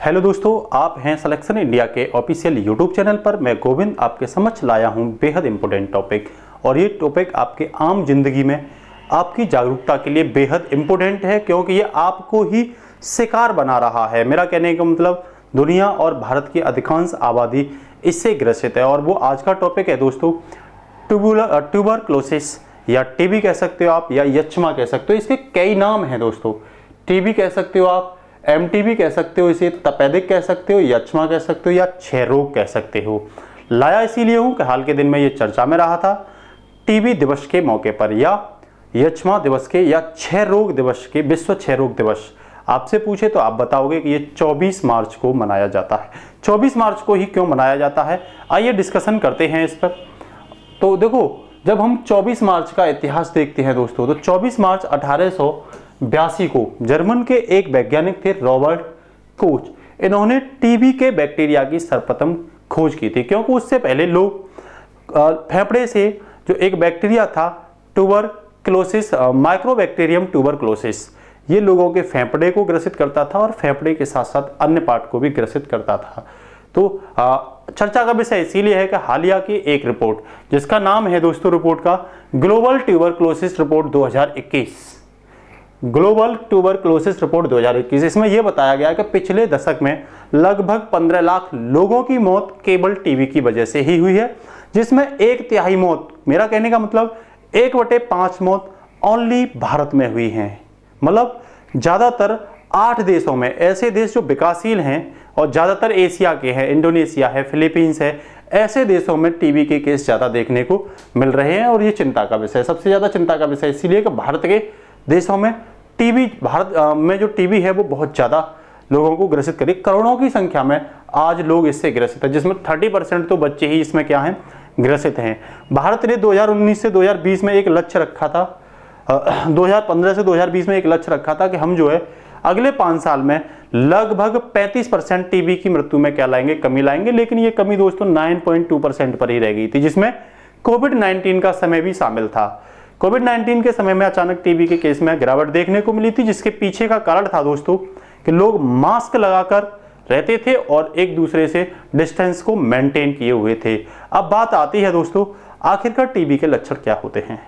Hello दोस्तों, आप हैं सिलेक्शन इंडिया के ऑफिशियल यूट्यूब चैनल पर। मैं गोविंद आपके समक्ष लाया हूं बेहद इंपॉर्टेंट टॉपिक, और ये टॉपिक आपके आम जिंदगी में आपकी जागरूकता के लिए बेहद इंपॉर्टेंट है, क्योंकि ये आपको ही शिकार बना रहा है। मेरा कहने का मतलब दुनिया और भारत की अधिकांश आबादी इससे ग्रसित है। और वो आज का टॉपिक है दोस्तों ट्यूबरक्लोसिस, या टीबी कह सकते हो आप, या यक्ष्मा कह सकते हो। इसके कई नाम हैं दोस्तों। टीबी कह सकते हो आप, एमटीबी कह सकते हो, इसे तपेदिक कह सकते हो, यक्ष्मा कह सकते हो, या क्षय रोग कह सकते हो। लाया इसीलिए हूं कि हाल के दिन में ये चर्चा में रहा था। टीबी दिवस के मौके पर, या यक्ष्मा दिवस के, या क्षय रोग दिवस के, विश्व क्षय रोग दिवस आपसे पूछे तो आप बताओगे कि ये 24 मार्च को मनाया जाता है। 24 मार्च को ही क्यों मनाया जाता है, आइए डिस्कशन करते हैं इस पर। तो देखो, जब हम 24 मार्च का इतिहास देखते हैं दोस्तों, तो 24 मार्च 1882 को जर्मन के एक वैज्ञानिक थे रॉबर्ट कोच। इन्होंने टीबी के बैक्टीरिया की सर्वप्रथम खोज की थी, क्योंकि उससे पहले लोग फेफड़े से जो एक बैक्टीरिया था ट्यूबरक्लोसिस, माइक्रोबैक्टीरियम ट्यूबरक्लोसिस, ये लोगों के फेफड़े को ग्रसित करता था और फेफड़े के साथ साथ अन्य पार्ट को भी ग्रसित करता था। तो चर्चा का विषय इसीलिए है कि हालिया की एक रिपोर्ट, जिसका नाम है दोस्तों रिपोर्ट का global tuberculosis report 2021, global tuberculosis report 2021, इसमें यह बताया गया कि पिछले दशक में लगभग 15 लाख लोगों की मौत केवल टीबी की वजह से ही हुई है, जिसमें 1/3 मौत, मेरा कहने का मतलब 1/5 मौत ओनली भारत में हुई हैं। मतलब ज्यादातर 8 देशों में, ऐसे देश जो विकासशील हैं और ज्यादातर एशिया के हैं, इंडोनेशिया है, फिलीपींस है, ऐसे देशों में टीबी के केस ज्यादा देखने को मिल रहे हैं। और ये चिंता का विषय, सबसे ज्यादा चिंता का विषय इसीलिए कि भारत के देशों में टीबी, भारत में जो टीबी है वो बहुत ज्यादा लोगों को ग्रसित करी, करोड़ों की संख्या में आज लोग इससे ग्रसित है, जिसमें 30% तो बच्चे ही इसमें क्या हैं, ग्रसित हैं। भारत ने 2019 से 2020 में एक लक्ष्य रखा था, 2015 से 2020 में एक लक्ष्य रखा था कि हम जो है अगले 5 साल में लगभग 35% टीबी की मृत्यु में क्या लाएंगे, कमी लाएंगे। लेकिन ये कमी दोस्तों 9.2% पर ही रह गई थी, जिसमें कोविड-19 का समय भी शामिल था। कोविड-19 के समय में अचानक टीबी के केस में गिरावट देखने को मिली थी, जिसके पीछे का कारण था दोस्तों कि लोग मास्क लगाकर रहते थे और एक दूसरे से डिस्टेंस को मेंटेन किए हुए थे। अब बात आती है दोस्तों, आखिरकार टीबी के लक्षण क्या होते हैं,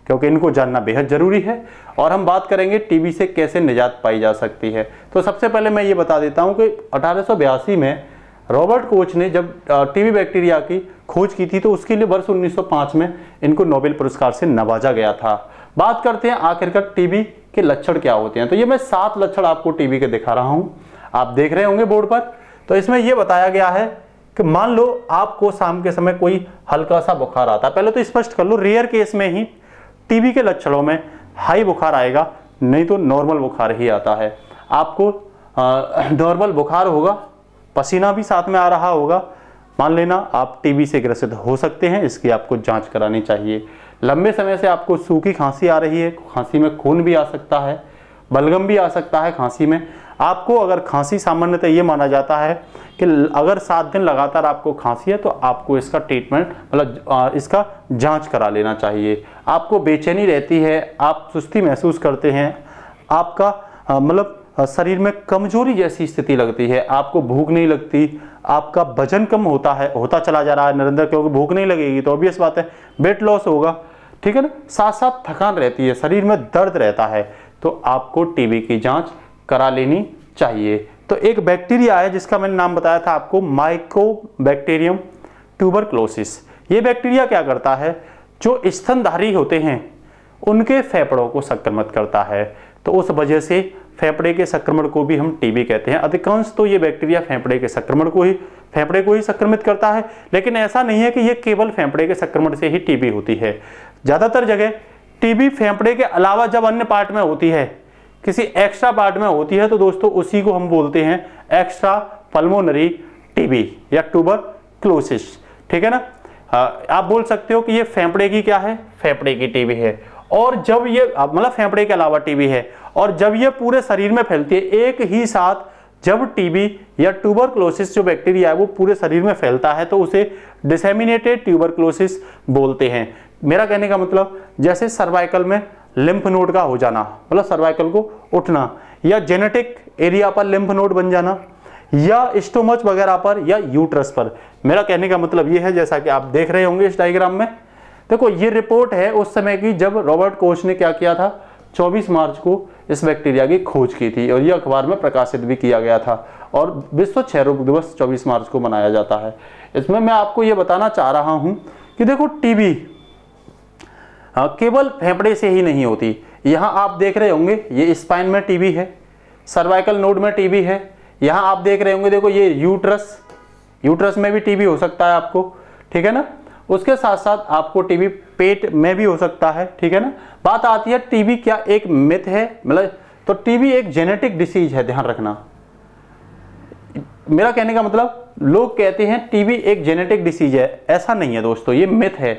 क्योंकि इनको जानना बेहद जरूरी है। और हम बात करेंगे टीबी से कैसे निजात पाई जा सकती है। तो सबसे पहले मैं ये बता देता हूं कि 1882 में रॉबर्ट कोच ने जब टीबी बैक्टीरिया की खोज की थी, तो उसके लिए वर्ष 1905 में इनको नोबेल पुरस्कार से नवाजा गया था। बात करते हैं आखिरकार टीबी के लक्षण क्या होते हैं। तो ये मैं 7 लक्षण आपको टीबी के दिखा रहा हूं, आप देख रहे होंगे बोर्ड पर। तो इसमें यह बताया गया है कि मान लो आपको शाम के समय कोई हल्का सा बुखार आता है। पहले तो स्पष्ट कर लो, रेयर केस में ही टीबी के लक्षणों में हाई बुखार आएगा, नहीं तो नॉर्मल बुखार ही आता है। आपको नॉर्मल बुखार होगा, पसीना भी साथ में आ रहा होगा, मान लेना आप टीबी से ग्रसित हो सकते हैं। इसकी आपको जांच करानी चाहिए। लंबे समय से आपको सूखी खांसी आ रही है, खांसी में खून भी आ सकता है, बलगम भी आ सकता है खांसी में। आपको अगर खांसी, सामान्यतः ये माना जाता है कि अगर 7 दिन लगातार आपको खांसी है तो आपको इसका ट्रीटमेंट, मतलब इसका जांच करा लेना चाहिए। आपको बेचैनी रहती है, आप सुस्ती महसूस करते हैं, आपका मतलब शरीर में कमजोरी जैसी स्थिति लगती है, आपको भूख नहीं लगती, आपका वजन कम होता चला जा रहा है निरंतर, क्योंकि भूख नहीं लगेगी तो ऑब्वियस बात है वेट लॉस होगा, ठीक है ना। साथ साथ थकान रहती है, शरीर में दर्द रहता है, तो आपको टीबी की जांच करा लेनी चाहिए। तो एक बैक्टीरिया है जिसका मैंने नाम बताया था आपको, माइकोबैक्टीरियम ट्यूबरक्लोसिस। ये बैक्टीरिया क्या करता है, जो स्तनधारी होते हैं उनके फेफड़ों को संक्रमित करता है। तो उस वजह से फेफड़े के संक्रमण को भी हम टीबी कहते हैं। अधिकांश तो ये बैक्टीरिया फेफड़े को ही संक्रमित करता है, लेकिन ऐसा नहीं है कि ये केवल फेफड़े के संक्रमण से ही टीबी होती है। ज्यादातर जगह टीबी फेफड़े के अलावा जब अन्य पार्ट में होती है, किसी एक्स्ट्रा पार्ट में होती है, तो दोस्तों उसी को हम बोलते हैं एक्स्ट्रा पल्मोनरी टीबी या ट्यूबरक्लोसिस, ठीक है ना। आप बोल सकते हो कि ये फेफड़े की क्या है, फेफड़े की टीबी है। और जब ये मतलब फेफड़े के अलावा टीबी है, और जब ये पूरे शरीर में फैलती है एक ही साथ, जब टीबी या ट्यूबरक्लोसिस जो बैक्टीरिया है वो पूरे शरीर में फैलता है, तो उसे डिसेमिनेटेड ट्यूबरक्लोसिस बोलते हैं। मेरा कहने का मतलब जैसे सर्वाइकल में लिम्फ नोड का हो जाना, मतलब सर्वाइकल को उठना, या जेनेटिक एरिया पर लिम्फ नोड बन जाना, या स्टोमच वगैरह पर या यूट्रस पर। मेरा कहने का मतलब ये है, जैसा कि आप देख रहे होंगे इस डायग्राम में, देखो ये रिपोर्ट है उस समय की जब रॉबर्ट कोच ने क्या किया था, 24 मार्च को इस बैक्टीरिया की खोज की थी और ये अखबार में प्रकाशित भी किया गया था और विश्व क्षय रोग दिवस 24 मार्च को मनाया जाता है। इसमें मैं आपको ये बताना चाह रहा हूं कि देखो टीबी केवल फेफड़े से ही नहीं होती। यहाँ आप देख रहे होंगे ये स्पाइन में टीबी है, सर्वाइकल नोड में टीबी है, यहाँ आप देख रहे होंगे देखो ये यूट्रस में भी टीबी हो सकता है आपको, ठीक है ना। उसके साथ साथ आपको टीबी पेट में भी हो सकता है, ठीक है ना। बात आती है टीबी क्या एक मिथ है, मतलब तो टीबी एक जेनेटिक डिसीज है, ध्यान रखना। मेरा कहने का मतलब लोग कहते हैं टीबी एक जेनेटिक डिसीज है, ऐसा नहीं है दोस्तों, ये मिथ है।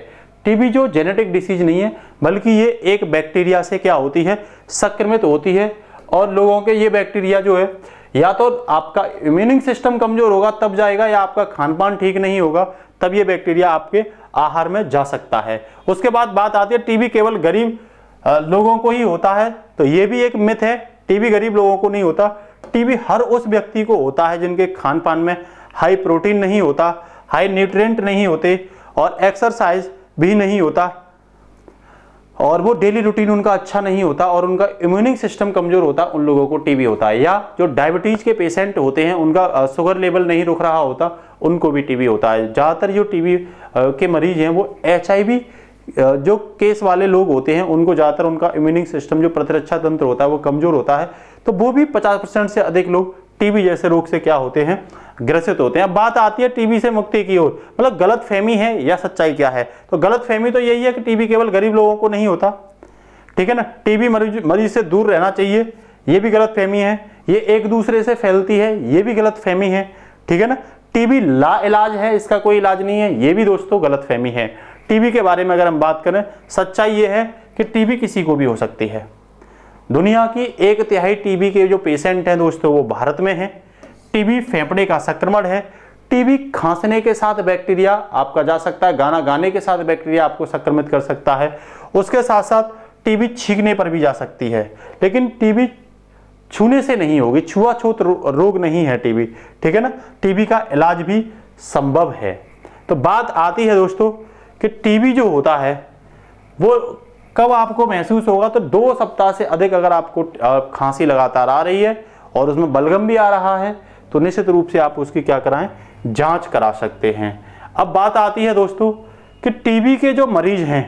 टीबी जो जेनेटिक डिसीज नहीं है बल्कि ये एक बैक्टीरिया से क्या होती है, संक्रमित होती है और लोगों के ये बैक्टीरिया जो है या तो आपका इम्यूनिंग सिस्टम कमजोर होगा तब जाएगा, या आपका खान पान ठीक नहीं होगा तब ये बैक्टीरिया आपके आहार में जा सकता है। उसके बाद बात आती है टीबी केवल गरीब लोगों को ही होता है, तो ये भी एक मिथ है, टीबी गरीब लोगों को नहीं होता। टीबी हर उस व्यक्ति को होता है जिनके खान पान में हाई प्रोटीन नहीं होता, हाई न्यूट्रिएंट नहीं होते और एक्सरसाइज भी नहीं होता और वो डेली रूटीन उनका अच्छा नहीं होता और उनका इम्यूनिंग सिस्टम कमजोर होता, उन लोगों को टीबी होता है। या जो डायबिटीज के पेशेंट होते हैं उनका शुगर लेवल नहीं रुक रहा होता, उनको भी टीबी होता है। ज़्यादातर जो टीबी के मरीज हैं वो HIV जो केस वाले लोग होते हैं उनको ज़्यादातर उनका इम्यूनिंग सिस्टम जो प्रतिरक्षा तंत्र होता है वो कमजोर होता है, तो वो भी 50% से अधिक लोग टीबी जैसे रोग से क्या होते हैं, ग्रसित होते हैं। अब बात आती है टीबी से मुक्ति की ओर, मतलब गलत फहमी है या सच्चाई क्या है। तो गलत फहमी तो यही है कि टीबी केवल गरीब लोगों को नहीं होता, ठीक है ना। टीबी मरीज से दूर रहना चाहिए, ये भी गलत फहमी है। ये एक दूसरे से फैलती है, ये भी गलत फहमी है, ठीक है ना। टीबी लाइलाज है, इसका कोई इलाज नहीं है, ये भी दोस्तों गलत फहमी है। टीबी के बारे में अगर हम बात करें, सच्चाई ये है कि टीबी किसी को भी हो सकती है। दुनिया की 1/3 टीबी के जो पेशेंट हैं दोस्तों वो भारत में हैं। टीबी फेफड़े का संक्रमण है। टीबी खांसने के साथ बैक्टीरिया आपका जा सकता है, गाना गाने के साथ बैक्टीरिया आपको संक्रमित कर सकता है। उसके साथ साथ टीबी छींकने पर भी जा सकती है, लेकिन टीबी छूने से नहीं होगी, छुआछूत रोग नहीं है टीबी, ठीक है ना। टीबी का इलाज भी संभव है। तो बात आती है दोस्तों कि टीबी जो होता है वो कब आपको महसूस होगा, तो 2 सप्ताह से अधिक अगर आपको खांसी लगातार आ रही है और उसमें बलगम भी आ रहा है तो निश्चित रूप से आप उसकी क्या कराएं, जांच करा सकते हैं। अब बात आती है दोस्तों कि टीबी के जो मरीज हैं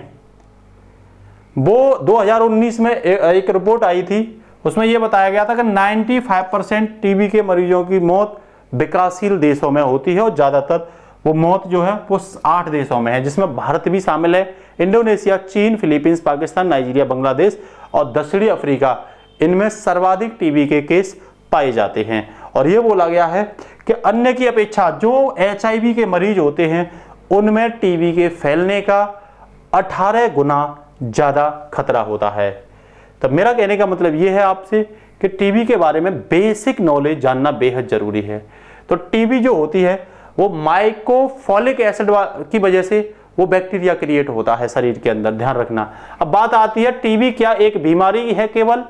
वो 2019 में एक रिपोर्ट आई थी, उसमें यह बताया गया था कि 95% टीबी के मरीजों की मौत विकासशील देशों में होती है और ज्यादातर वो मौत जो है वो 8 देशों में है, जिसमें भारत भी शामिल है। इंडोनेशिया, चीन, फिलीपींस, पाकिस्तान, नाइजीरिया, बांग्लादेश और दक्षिणी अफ्रीका, इनमें सर्वाधिक टीबी के केस पाए जाते हैं। और ये बोला गया है कि अन्य की अपेक्षा जो HIV के मरीज होते हैं उनमें टीबी के फैलने का 18 गुना ज्यादा खतरा होता है। तो मेरा कहने का मतलब ये है आपसे कि टीबी के बारे में बेसिक नॉलेज जानना बेहद जरूरी है। तो टीबी जो होती है वो माइक्रोफोलिक एसिड की वजह से वो बैक्टीरिया क्रिएट होता है शरीर के अंदर, ध्यान रखना। अब बात आती है टीबी क्या एक बीमारी है केवल,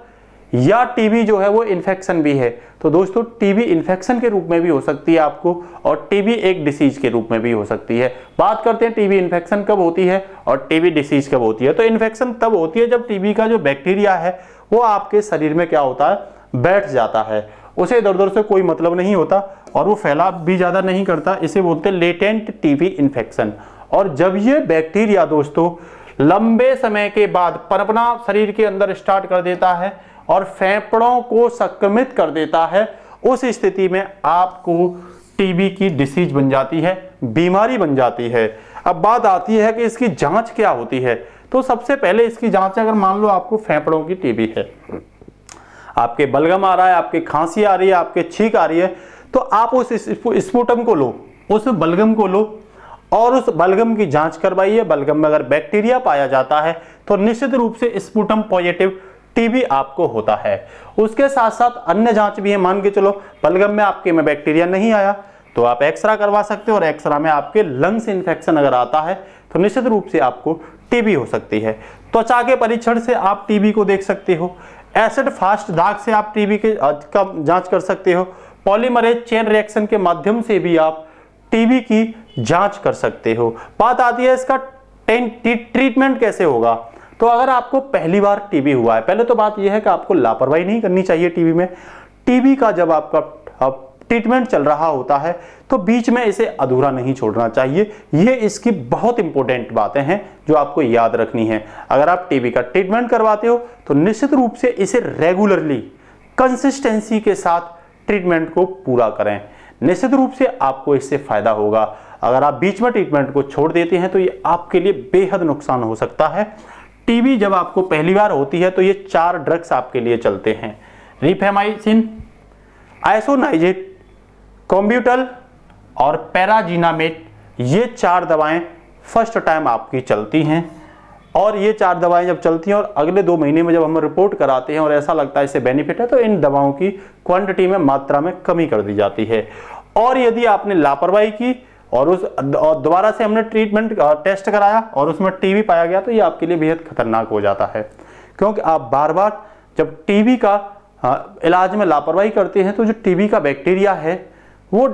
या टीबी जो है वो इन्फेक्शन भी है। तो दोस्तों टीबी इन्फेक्शन के रूप में भी हो सकती है आपको, और टीबी एक डिसीज के रूप में भी हो सकती है। बात करते हैं टीबी इन्फेक्शन कब होती है और टीबी डिसीज कब होती है। तो इन्फेक्शन तब होती है जब टीबी का जो बैक्टीरिया है वो आपके शरीर में क्या होता है, बैठ जाता है, उसे इधर उधर से कोई मतलब नहीं होता और वो फैला भी ज्यादा नहीं करता, इसे बोलते हैं लेटेंट टीबी इन्फेक्शन। और जब ये बैक्टीरिया दोस्तों लंबे समय के बाद पनपना शरीर के अंदर स्टार्ट कर देता है और फेफड़ों को संक्रमित कर देता है, उस स्थिति में आपको टीबी की डिसीज बन जाती है, बीमारी बन जाती है। अब बात आती है कि इसकी जांच क्या होती है। तो सबसे पहले इसकी जांच, अगर मान लो आपको फेफड़ों की टीबी है, आपके बलगम आ रहा है, आपके खांसी आ रही है, आपके छींक आ रही है, तो आप उस स्पुटम को लो, उस बलगम को लो और उस बलगम की जांच करवाइए। बलगम में अगर बैक्टीरिया पाया जाता है तो निश्चित रूप से स्पुटम पॉजिटिव टीबी आपको होता है। उसके साथ साथ अन्य जांच भी है, मान के चलो बलगम में आपके में बैक्टीरिया नहीं आया तो आप एक्सरा करवा सकते हो, और एक्सरा में आपके लंग्स इन्फेक्शन अगर आता है तो निश्चित रूप से आपको टीबी हो सकती है। त्वचा के परीक्षण से आप टीबी को देख सकते हो, एसिड फास्ट दाग से आप टीबी के का जांच कर सकते हो। पॉलीमरेज चेन रिएक्शन के माध्यम से भी आप टीबी की जांच कर सकते हो। बात आती है इसका ट्रीटमेंट कैसे होगा। तो अगर आपको पहली बार टीबी हुआ है, पहले तो बात यह है कि आपको लापरवाही नहीं करनी चाहिए टीबी में। टीबी का जब आपका ट्रीटमेंट चल रहा होता है तो बीच में इसे अधूरा नहीं छोड़ना चाहिए। ये इसकी बहुत इंपॉर्टेंट बातें हैं जो आपको याद रखनी है। अगर आप टीबी का ट्रीटमेंट करवाते हो तो निश्चित रूप से इसे रेगुलरली कंसिस्टेंसी के साथ ट्रीटमेंट को पूरा करें। निश्चित रूप से आपको इससे फायदा होगा। अगर आप बीच में ट्रीटमेंट को छोड़ देते हैं तो ये आपके लिए बेहद नुकसान हो सकता है। टीबी जब आपको पहली बार होती है तो ये 4 ड्रग्स आपके लिए चलते हैं, रिफेमाइसिन, आइसोनाइजेट, कॉम्ब्यूटल और पैराजीनामेट। ये 4 दवाएं फर्स्ट टाइम आपकी चलती हैं और ये 4 दवाएं जब चलती हैं और अगले 2 महीने में जब हम रिपोर्ट कराते हैं और ऐसा लगता है इससे बेनिफिट है तो इन दवाओं की क्वांटिटी में, मात्रा में कमी कर दी जाती है। और यदि आपने लापरवाही की और दोबारा से हमने ट्रीटमेंट टेस्ट कराया और उसमें टीबी पाया गया तो ये आपके लिए बेहद खतरनाक हो जाता है, क्योंकि आप बार बार जब टीबी का इलाज में लापरवाही करते हैं तो जो टीबी का बैक्टीरिया है वो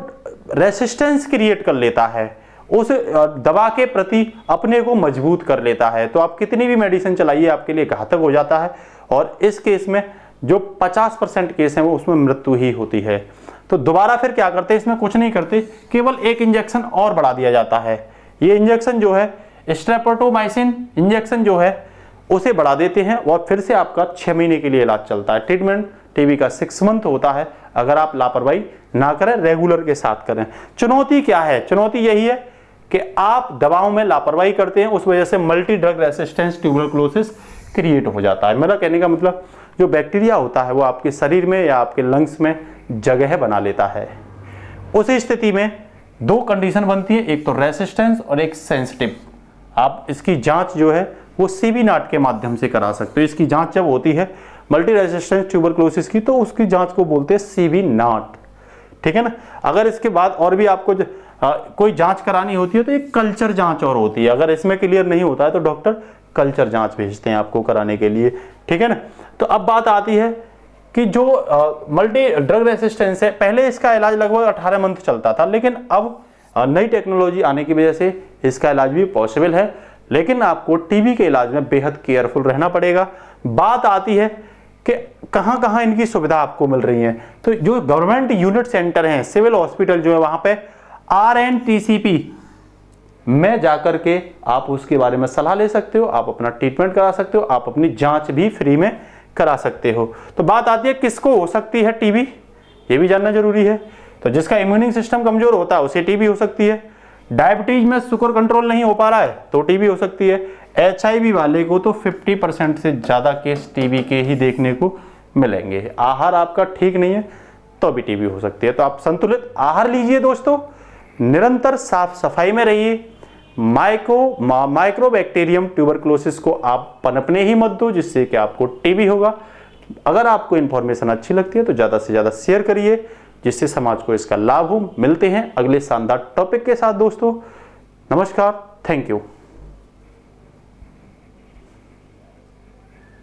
रेसिस्टेंस क्रिएट कर लेता है, उस दवा के प्रति अपने को मजबूत कर लेता है। तो आप कितनी भी मेडिसिन चलाइए आपके लिए घातक हो जाता है और इस केस में जो 50% केस हैं वो उसमें मृत्यु ही होती है। तो दोबारा फिर क्या करते हैं, इसमें कुछ नहीं करते, केवल एक इंजेक्शन और बढ़ा दिया जाता है। ये इंजेक्शन जो है स्ट्रेप्टोमाइसिन इंजेक्शन जो है उसे बढ़ा देते हैं और फिर से आपका 6 महीने के लिए इलाज चलता है। ट्रीटमेंट टीबी का 6 मंथ होता है अगर आप लापरवाही ना करें, रेगुलर के साथ करें। चुनौती क्या है? चुनौती यही है कि आप दवाओं में लापरवाही करते हैं, उस वजह से multi drug resistance tuberculosis create हो जाता है। मेरा कहने का मतलब जो बैक्टीरिया होता है वो आपके शरीर में या आपके लंग्स में जगह बना लेता है। उस स्थिति में 2 कंडीशन बनती है, एक तो रेसिस्टेंस और एक सेंसिटिव। आप इसकी जांच जो है वो सीबी नाट के माध्यम से करा सकते हो। इसकी जांच जब होती है मल्टी रेसिस्टेंस ट्यूबरकुलोसिस की तो उसकी जांच को बोलते हैं सीबी नाट, ठीक है ना। अगर इसके बाद और भी आपको कोई जांच करानी होती है तो एक कल्चर जांच और होती है। अगर इसमें क्लियर नहीं होता है तो डॉक्टर कल्चर जांच भेजते हैं आपको कराने के लिए, ठीक है ना। तो अब बात आती है कि जो मल्टी ड्रग रेसिस्टेंस है, पहले इसका इलाज लगभग 18 मंथ चलता था, लेकिन अब नई टेक्नोलॉजी आने की वजह से इसका इलाज भी पॉसिबल है, लेकिन आपको टीबी के इलाज में बेहद केयरफुल रहना पड़ेगा। बात आती है कि कहां कहां इनकी सुविधा आपको मिल रही है। तो जो गवर्नमेंट यूनिट सेंटर हैं, सिविल हॉस्पिटल जो है, वहां पे RNTCP में जाकर के आप उसके बारे में सलाह ले सकते हो, आप अपना ट्रीटमेंट करा सकते हो, आप अपनी जांच भी फ्री में करा सकते हो। तो बात आती है किसको हो सकती है टीबी, ये भी जानना जरूरी है। तो जिसका इम्यूनिंग सिस्टम कमजोर होता है उसे टीबी हो सकती है। डायबिटीज में शुगर कंट्रोल नहीं हो पा रहा है तो टीबी हो सकती है। HIV वाले को तो 50% से ज्यादा केस टीबी के ही देखने को मिलेंगे। आहार आपका ठीक नहीं है तो भी टीबी हो सकती है। तो आप संतुलित आहार लीजिए दोस्तों, निरंतर साफ सफाई में रहिए, माइक्रोबैक्टीरियम ट्यूबरकुलोसिस को आप पनपने ही मत दो जिससे कि आपको टीबी होगा। अगर आपको इन्फॉर्मेशन अच्छी लगती है तो ज़्यादा से ज़्यादा शेयर करिए जिससे समाज को इसका लाभ हो। मिलते हैं अगले शानदार टॉपिक के साथ दोस्तों। नमस्कार, थैंक यू।